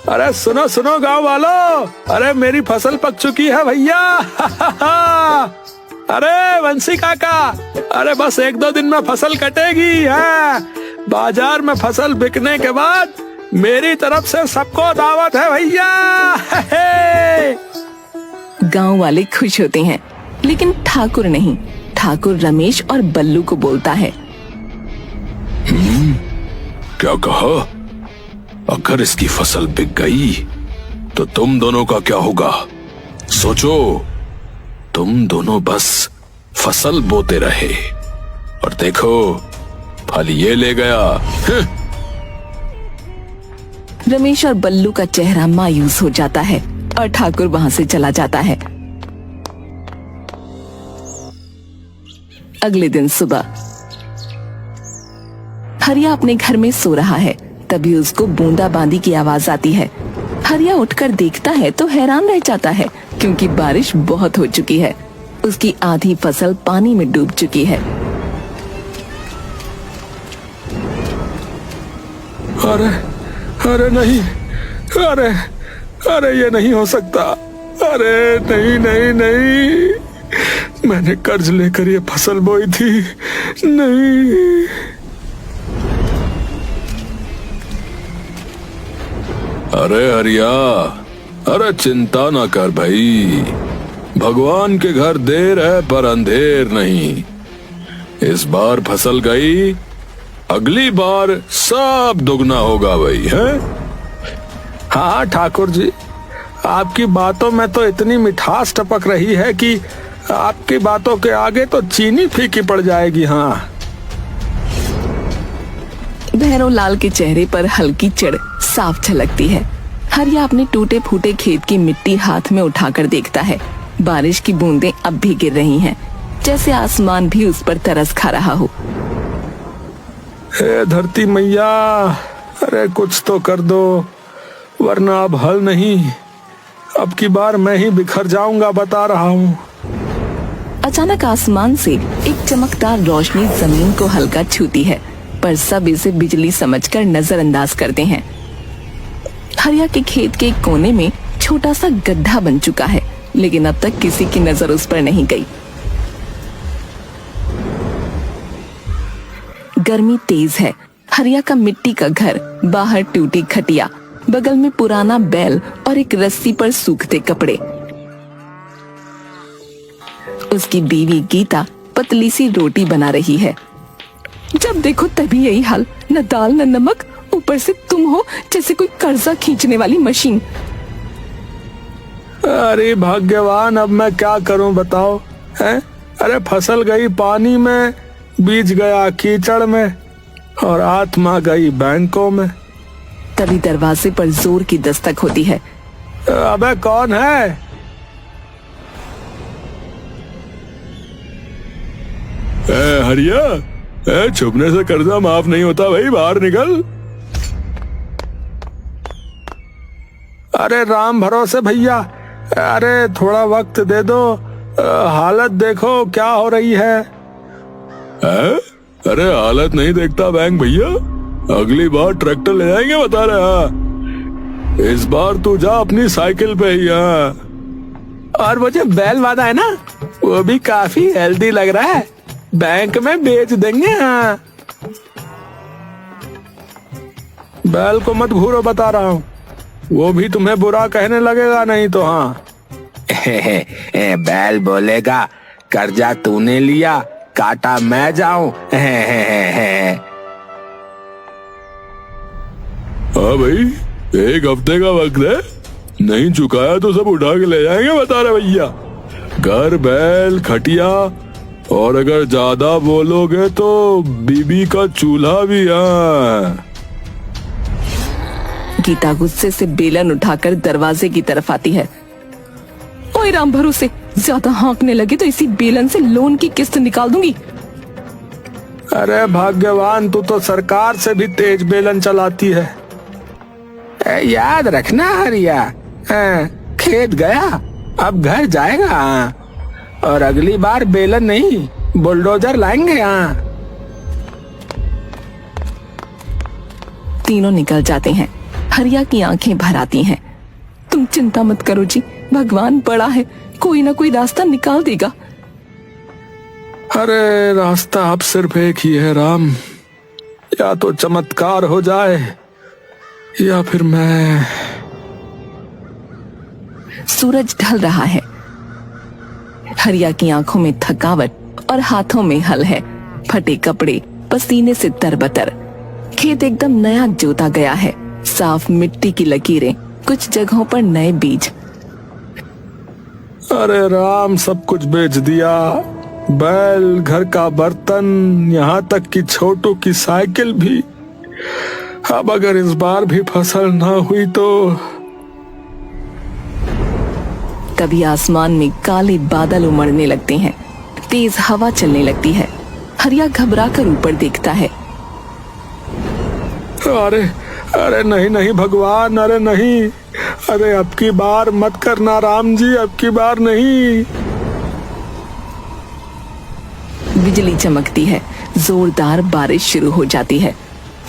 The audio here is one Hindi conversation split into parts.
अरे सुनो सुनो गांव वालों, अरे मेरी फसल पक चुकी है भैया। अरे बंसी काका, अरे बस 1-2 दिन में फसल कटेगी है। बाजार में फसल बिकने के बाद मेरी तरफ से सबको दावत है भैया। गांव वाले खुश होते हैं, लेकिन ठाकुर नहीं। ठाकुर रमेश और बल्लू को बोलता है, क्या कहा? अगर इसकी फसल बिक गई तो तुम दोनों का क्या होगा? सोचो, तुम दोनों बस फसल बोते रहे और देखो फल ये ले गया। रमेश और बल्लू का चेहरा मायूस हो जाता है और ठाकुर वहां से चला जाता है। अगले दिन सुबह हरिया अपने घर में सो रहा है, तभी उसको बूंदाबांदी की आवाज आती है। हरिया उठकर देखता है तो हैरान रह जाता है, क्योंकि बारिश बहुत हो चुकी है। उसकी आधी फसल पानी में डूब चुकी है। अरे अरे नहीं, अरे अरे ये नहीं हो सकता। अरे नहीं नहीं नहीं, मैंने कर्ज लेकर ये फसल बोई थी। नहीं। अरे हरिया, अरे चिंता ना कर भाई, भगवान के घर देर है पर अंधेर नहीं। इस बार फसल गई, अगली बार सब दुगना होगा भाई, है? हाँ ठाकुर जी, आपकी बातों में तो इतनी मिठास टपक रही है कि आपकी बातों के आगे तो चीनी फीकी पड़ जाएगी। हाँ। भैरव लाल के चेहरे पर हल्की चिढ़ साफ झलकती है। हरिया अपने टूटे फूटे खेत की मिट्टी हाथ में उठाकर देखता है। बारिश की बूंदें अब भी गिर रही हैं, जैसे आसमान भी उस पर तरस खा रहा हो। हे धरती मैया, अरे कुछ तो कर दो, वरना अब हल नहीं। अब की बार मैं ही बिखर जाऊंगा, बता रहा हूँ। अचानक आसमान से एक चमकदार रोशनी जमीन को हल्का छूती है, पर सब इसे बिजली समझकर नजरअंदाज करते हैं। हरिया के खेत के एक कोने में छोटा सा गड्ढा बन चुका है, लेकिन अब तक किसी की नजर उस पर नहीं गई। गर्मी तेज है। हरिया का मिट्टी का घर, बाहर टूटी खटिया, बगल में पुराना बैल और एक रस्सी पर सूखते कपड़े। उसकी बीवी गीता पतली सी रोटी बना रही है। जब देखो तभी यही हाल, न दाल न नमक, ऊपर से तुम हो जैसे कोई कर्जा खींचने वाली मशीन। अरे भाग्यवान, अब मैं क्या करूं बताओ, हैं? अरे फसल गई पानी में, बीज गया कीचड़ में और आत्मा गई बैंकों में। तभी दरवाजे पर जोर की दस्तक होती है। अबे कौन है? हरिया, छुपने से कर्जा माफ नहीं होता भाई, बाहर निकल। अरे राम भरोसे भैया, अरे थोड़ा वक्त दे दो, हालत देखो क्या हो रही है। अरे हालत नहीं देखता बैंक भैया, अगली बार ट्रैक्टर ले जाएंगे बता रहे। इस बार तू जा अपनी साइकिल पे ही। और वो जो बैल वाला है ना, वो भी काफी हेल्दी लग रहा है, बैंक में बेच देंगे। हाँ, बैल को मत घूरो बता रहा हूँ, वो भी तुम्हें बुरा कहने लगेगा नहीं तो। हाँ। बैल बोलेगा कर्जा तूने लिया, काटा मैं जाऊं। हाँ भाई, 1 हफ्ते का वक्त है, नहीं चुकाया तो सब उठा के ले जाएंगे बता रहे भैया। घर, बैल, खटिया, और अगर ज्यादा बोलोगे तो बीबी का चूल्हा भी। हाँ। गीता गुस्से से बेलन उठाकर दरवाजे की तरफ आती है। ओए राम भरोसे, ज्यादा हाँकने लगे तो इसी बेलन से लोन की किस्त निकाल दूंगी। अरे भाग्यवान, तू तो सरकार से भी तेज बेलन चलाती है। याद रखना हरिया, खेत गया अब घर जाएगा, और अगली बार बेलन नहीं बुलडोजर लाएंगे। तीनों निकल जाते हैं। हरिया की आंखें भर आती हैं। तुम चिंता मत करो जी, भगवान बड़ा है, कोई ना कोई रास्ता निकाल देगा। अरे रास्ता अब सिर्फ एक ही है राम, या तो चमत्कार हो जाए या फिर मैं। सूरज ढल रहा है। हरिया की आंखों में थकावट और हाथों में हल है। फटे कपड़े, पसीने से तरबतर। खेत एकदम नया जोता गया है। साफ मिट्टी की लकीरें, कुछ जगहों पर नए बीज। अरे राम, सब कुछ बेच दिया, बैल, घर का बर्तन, यहाँ तक कि छोटू की साइकिल भी। अब अगर इस बार भी फसल ना हुई तो। कभी आसमान में काले बादल उमड़ने लगते हैं, तेज हवा चलने लगती है। हरिया घबरा कर ऊपर देखता है। अरे अरे नहीं नहीं भगवान, अरे नहीं, अरे अब की बार मत करना राम जी, अब की बार नहीं। बिजली चमकती है, जोरदार बारिश शुरू हो जाती है।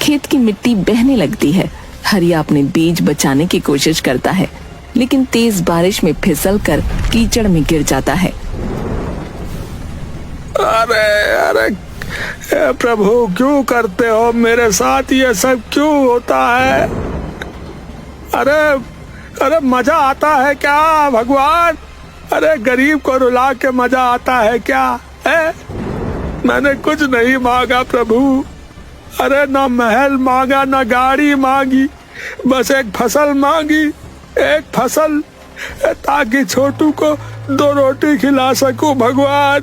खेत की मिट्टी बहने लगती है। हरिया अपने बीज बचाने की कोशिश करता है, लेकिन तेज बारिश में फिसल कर कीचड़ में गिर जाता है। अरे अरे प्रभु, क्यों करते हो मेरे साथ ये सब, क्यों होता है? अरे अरे मजा आता है क्या भगवान? अरे गरीब को रुला के मजा आता है क्या है? मैंने कुछ नहीं मांगा प्रभु। अरे ना महल मांगा, ना गाड़ी मांगी, बस एक फसल मांगी, एक फसल, ताकि छोटू को 2 रोटी खिला सकूं भगवान।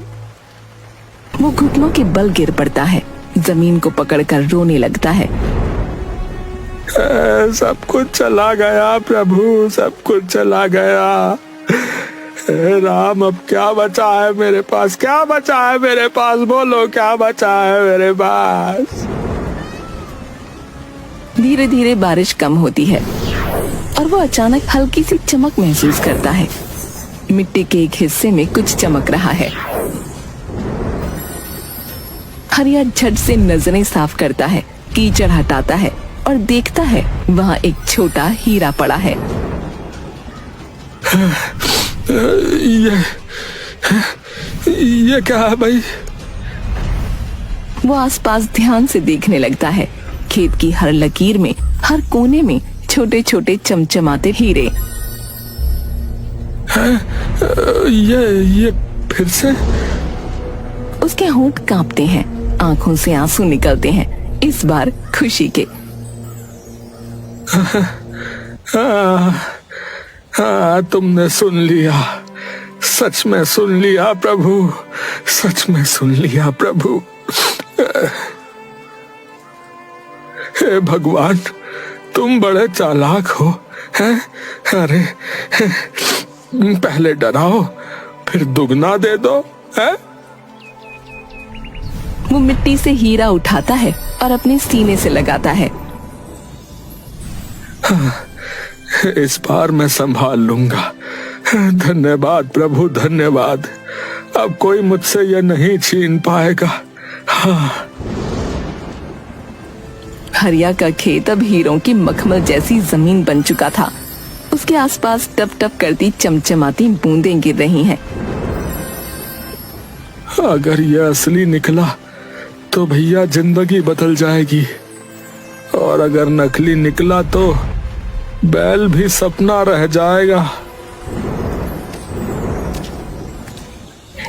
वो घुटनों के बल गिर पड़ता है, जमीन को पकड़कर रोने लगता है। सब कुछ चला गया प्रभु, सब कुछ चला गया। राम, अब क्या बचा है मेरे पास? क्या बचा है मेरे पास? बोलो, क्या बचा है मेरे पास? धीरे धीरे बारिश कम होती है और वो अचानक हल्की सी चमक महसूस करता है। मिट्टी के एक हिस्से में कुछ चमक रहा है। हरिया झट से नजरें साफ करता है, कीचड़ हटाता है और देखता है वहाँ एक छोटा हीरा पड़ा है। ये क्या है भाई? वो आसपास ध्यान से देखने लगता है। खेत की हर लकीर में, हर कोने में छोटे छोटे चमचमाते हीरे। ये फिर से? उसके होंठ कांपते हैं, आंखों से आंसू निकलते हैं, इस बार खुशी के। तुमने सुन लिया, सच में सुन लिया प्रभु, सच में सुन लिया प्रभु। हे भगवान, तुम बड़े चालाक हो, हैं? अरे पहले डराओ, फिर दुगना दे दो, हैं? वो मिट्टी से हीरा उठाता है और अपने सीने से लगाता है। इस बार मैं संभाल लूंगा। धन्यवाद प्रभु, धन्यवाद। अब कोई मुझसे यह नहीं छीन पाएगा। हाँ। हरिया का खेत अब हीरों की मखमल जैसी जमीन बन चुका था। उसके आसपास टप टप करती चमचमाती बूंदें गिर रही हैं। अगर यह असली निकला तो भैया जिंदगी बदल जाएगी, और अगर नकली निकला तो बैल भी सपना रह जाएगा।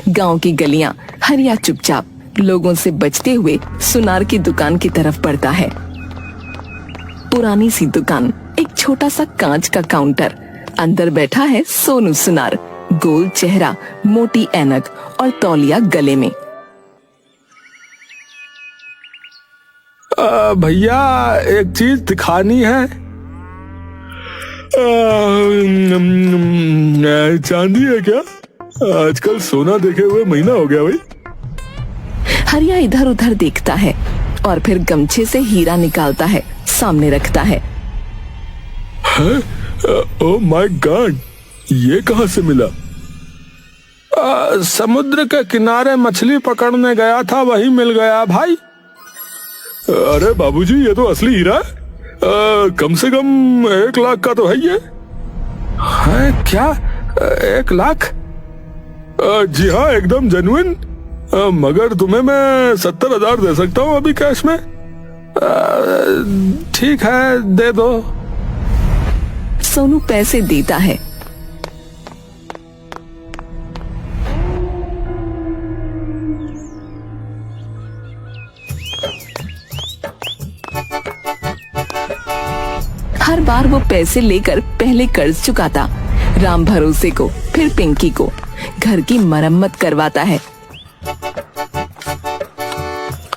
गांव की गलियां। हरिया चुपचाप लोगों से बचते हुए सुनार की दुकान की तरफ बढ़ता है। पुरानी सी दुकान, एक छोटा सा कांच का काउंटर, अंदर बैठा है सोनू सुनार, गोल चेहरा, मोटी ऐनक और तौलिया गले में। भैया एक चीज दिखानी है। चांदी है क्या? आजकल सोना देखे हुए महीना हो गया भाई। हरिया इधर उधर देखता है और फिर गमछे से हीरा निकालता है, सामने रखता है। ओह माय गॉड, ये कहाँ से मिला? समुद्र के किनारे मछली पकड़ने गया था, वही मिल गया भाई। अरे बाबूजी, ये तो असली हीरा है। कम से कम 1 लाख का तो है ये। है क्या? 1 लाख? जी हाँ, एकदम जेन्युइन। मगर तुम्हें मैं 70,000 दे सकता हूँ अभी कैश में। ठीक है, दे दो। सोनू पैसे देता है। हर बार वो पैसे लेकर पहले कर्ज चुकाता, राम भरोसे को, फिर पिंकी को, घर की मरम्मत करवाता है।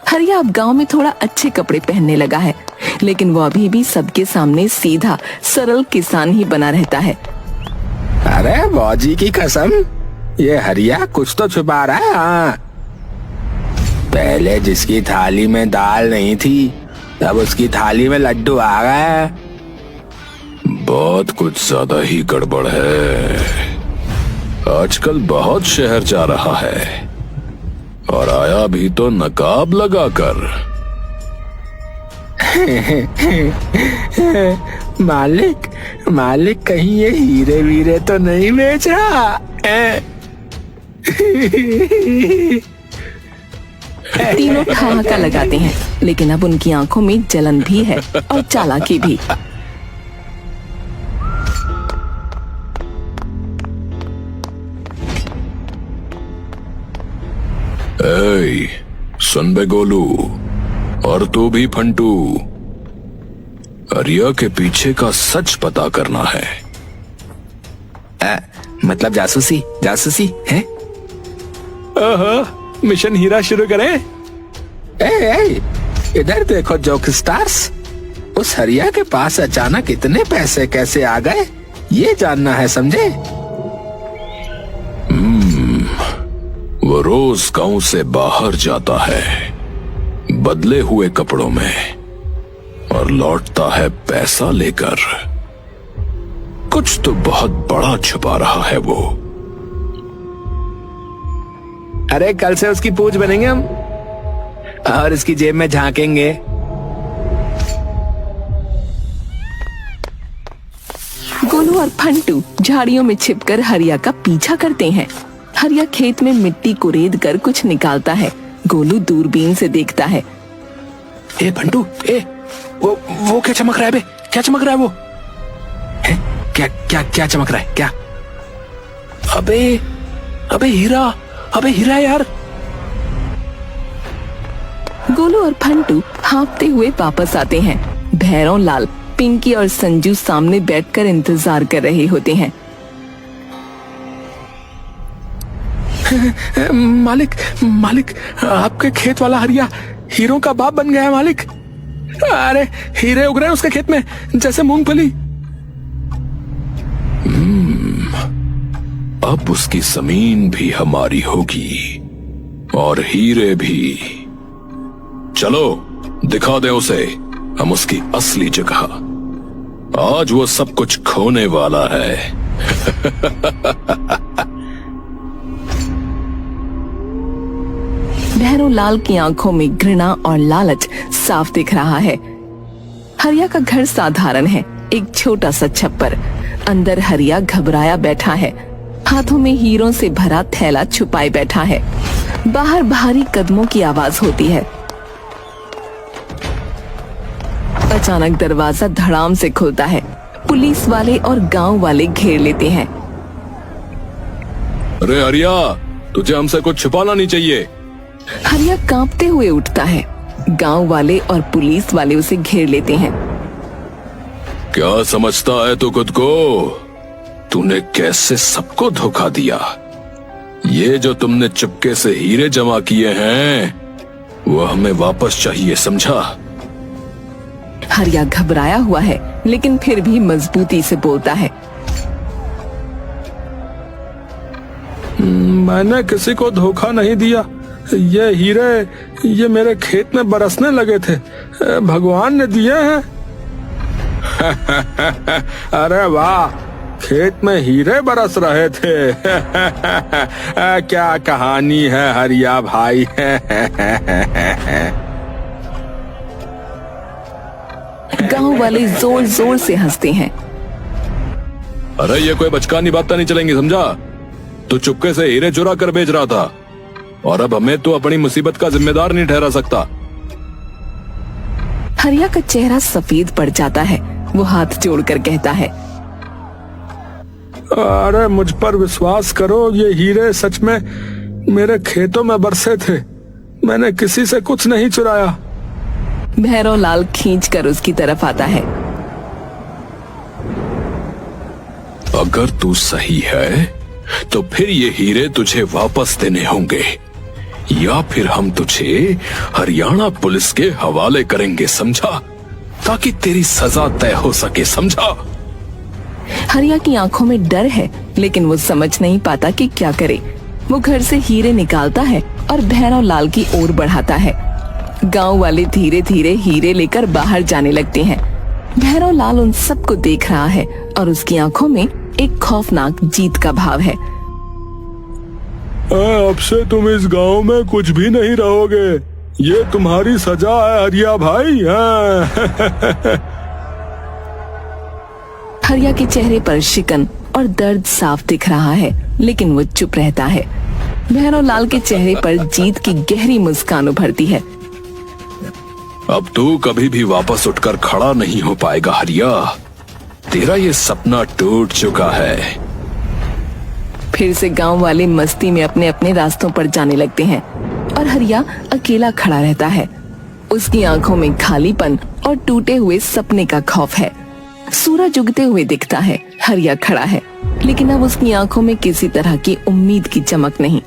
हरिया अब गांव में थोड़ा अच्छे कपड़े पहनने लगा है, लेकिन वो अभी भी सबके सामने सीधा सरल किसान ही बना रहता है। अरे बाजी की कसम, ये हरिया कुछ तो छुपा रहा है। हाँ, पहले जिसकी थाली में दाल नहीं थी, अब उसकी थाली में लड्डू आ गए। बहुत कुछ ज्यादा ही गड़बड़ है। आजकल बहुत शहर जा रहा है और आया भी तो नकाब लगाकर। मालिक कहीं ये हीरे वीरे तो नहीं बेच रहा? तीनों ठहाका लगाते हैं, लेकिन अब उनकी आंखों में जलन भी है और चालाकी भी। ए, सुन बे गोलू, और तू भी फंटू, हरिया के पीछे का सच पता करना है। मतलब जासूसी है? मिशन हीरा शुरू करें? इधर देखो जोक स्टार्स, उस हरिया के पास अचानक इतने पैसे कैसे आ गए, ये जानना है, समझे? वो रोज गांव से बाहर जाता है बदले हुए कपड़ों में और लौटता है पैसा लेकर। कुछ तो बहुत बड़ा छुपा रहा है वो। अरे कल से उसकी पूछ बनेंगे हम और इसकी जेब में झांकेंगे। गोलू और फंटू झाड़ियों में छिपकर हरिया का पीछा करते हैं। हरिया खेत में मिट्टी कुरेद कर कुछ निकालता है। गोलू दूरबीन से देखता है। ए फंटू, वो क्या चमक रहा है बे? क्या चमक रहा है वो? है? क्या चमक रहा है? क्या? अबे हीरा यार। गोलू और फंटू हाँफते हुए वापस आते हैं। भैरव लाल, पिंकी और संजू सामने बैठकर इंतजार कर रहे होते हैं। मालिक, आपके खेत वाला हरिया हीरों का बाप बन गया है मालिक। अरे हीरे उग रहे हैं उसके खेत में जैसे मूंगफली। अब उसकी जमीन भी हमारी होगी और हीरे भी। चलो दिखा दे उसे हम उसकी असली जगह। आज वो सब कुछ खोने वाला है। भैरव लाल की आंखों में घृणा और लालच साफ दिख रहा है। हरिया का घर साधारण है, एक छोटा सा छप्पर। अंदर हरिया घबराया बैठा है, हाथों में हीरों से भरा थैला छुपाए बैठा है। बाहर भारी कदमों की आवाज होती है। अचानक दरवाजा धड़ाम से खुलता है। पुलिस वाले और गांव वाले घेर लेते हैं। अरे हरिया, तुझे हमसे कुछ छुपाना नहीं चाहिए। हरिया कांपते हुए उठता है। गांव वाले और पुलिस वाले उसे घेर लेते हैं। क्या समझता है तू खुद को? तूने कैसे सबको धोखा दिया? ये जो तुमने चुपके से हीरे जमा किए हैं वो हमें वापस चाहिए, समझा? हरिया घबराया हुआ है, लेकिन फिर भी मजबूती से बोलता है। मैंने किसी को धोखा नहीं दिया। ये हीरे ये मेरे खेत में बरसने लगे थे, भगवान ने दिए हैं। अरे वाह, खेत में हीरे बरस रहे थे। क्या कहानी है हरिया भाई। गांव वाले जोर जोर से हंसते हैं। अरे ये कोई बचकानी बात तो नहीं चलेंगी, समझा? तू चुपके से हीरे चुरा कर बेच रहा था और अब हमें तो अपनी मुसीबत का जिम्मेदार नहीं ठहरा सकता। हरिया का चेहरा सफेद पड़ जाता है। वो हाथ जोड़कर कहता है, अरे मुझ पर विश्वास करो, ये हीरे सच में मेरे खेतों में बरसे थे। मैंने किसी से कुछ नहीं चुराया। भैरव लाल खींचकर उसकी तरफ आता है। अगर तू सही है तो फिर ये हीरे तुझे वापस देने होंगे या फिर हम तुझे हरियाणा पुलिस के हवाले करेंगे, समझा? ताकि तेरी सजा तय हो सके, समझा? हरिया की आंखों में डर है, लेकिन वो समझ नहीं पाता कि क्या करे। वो घर से हीरे निकालता है और भैरव लाल की ओर बढ़ाता है। गांव वाले धीरे धीरे हीरे लेकर बाहर जाने लगते हैं। भैरव लाल उन सबको देख रहा है और उसकी आंखों में एक खौफनाक जीत का भाव है। अब से तुम इस गांव में कुछ भी नहीं रहोगे, ये तुम्हारी सजा है हरिया भाई। हरिया के चेहरे पर शिकन और दर्द साफ दिख रहा है, लेकिन वो चुप रहता है। भैरव लाल के चेहरे पर जीत की गहरी मुस्कान उभरती है। अब तू कभी भी वापस उठकर खड़ा नहीं हो पाएगा हरिया, तेरा ये सपना टूट चुका है। फिर से गांव वाले मस्ती में अपने अपने रास्तों पर जाने लगते हैं और हरिया अकेला खड़ा रहता है। उसकी आंखों में खालीपन और टूटे हुए सपने का खौफ है। सूरज उगते हुए दिखता है। हरिया खड़ा है, लेकिन अब उसकी आंखों में किसी तरह की उम्मीद की चमक नहीं।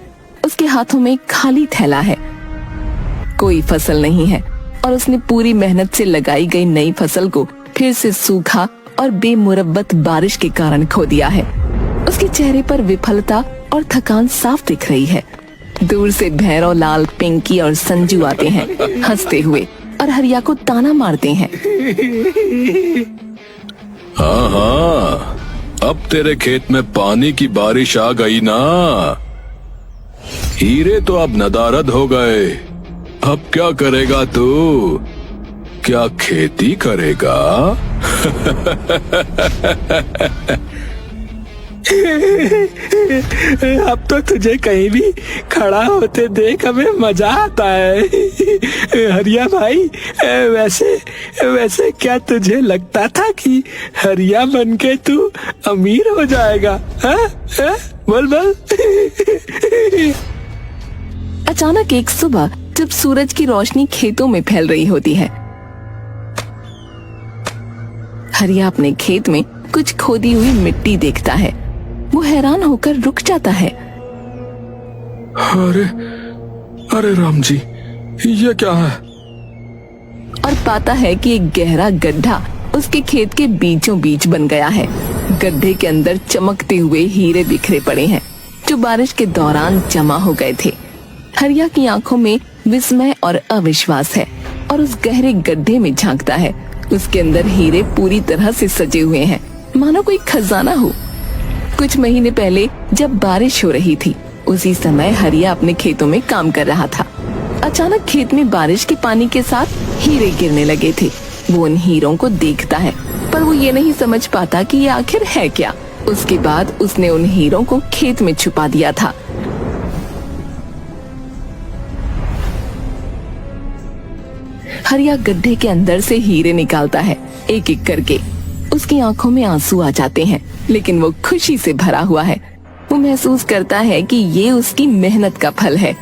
उसके हाथों में खाली थैला है। कोई फसल नहीं है और उसने पूरी मेहनत से लगाई गई नई फसल को फिर से सूखा और बेमुरब्बत बारिश के कारण खो दिया है। उसके चेहरे पर विफलता और थकान साफ दिख रही है। दूर से भैरव लाल, पिंकी और संजू आते हैं हंसते हुए और हरिया को ताना मारते हैं। हाँ हाँ, अब तेरे खेत में पानी की बारिश आ गई ना। हीरे तो अब नदारद हो गए। अब क्या करेगा तू? क्या खेती करेगा? अब तो तुझे कहीं भी खड़ा होते देख हमें मजा आता है। हरिया भाई, वैसे क्या तुझे लगता था कि हरिया बनके तू अमीर हो जाएगा? बोल बोल। अचानक एक सुबह जब सूरज की रोशनी खेतों में फैल रही होती है, हरिया अपने खेत में कुछ खोदी हुई मिट्टी देखता है। वो हैरान होकर रुक जाता है। अरे राम जी, ये क्या है? और पाता है कि एक गहरा गड्ढा उसके खेत के बीचों बीच बन गया है। गड्ढे के अंदर चमकते हुए हीरे बिखरे पड़े हैं, जो बारिश के दौरान जमा हो गए थे। हरिया की आंखों में विस्मय और अविश्वास है और उस गहरे गड्ढे में झांकता है। उसके अंदर हीरे पूरी तरह से सजे हुए हैं, मानो कोई खजाना हो। कुछ महीने पहले जब बारिश हो रही थी, उसी समय हरिया अपने खेतों में काम कर रहा था। अचानक खेत में बारिश के पानी के साथ हीरे गिरने लगे थे। वो उन हीरों को देखता है, पर वो ये नहीं समझ पाता कि ये आखिर है क्या। उसके बाद उसने उन हीरों को खेत में छुपा दिया था। हरिया गड्ढे के अंदर से हीरे निकालता है, एक एक करके। उसकी आंखों में आंसू आ जाते हैं, लेकिन वो खुशी से भरा हुआ है। वो महसूस करता है कि ये उसकी मेहनत का फल है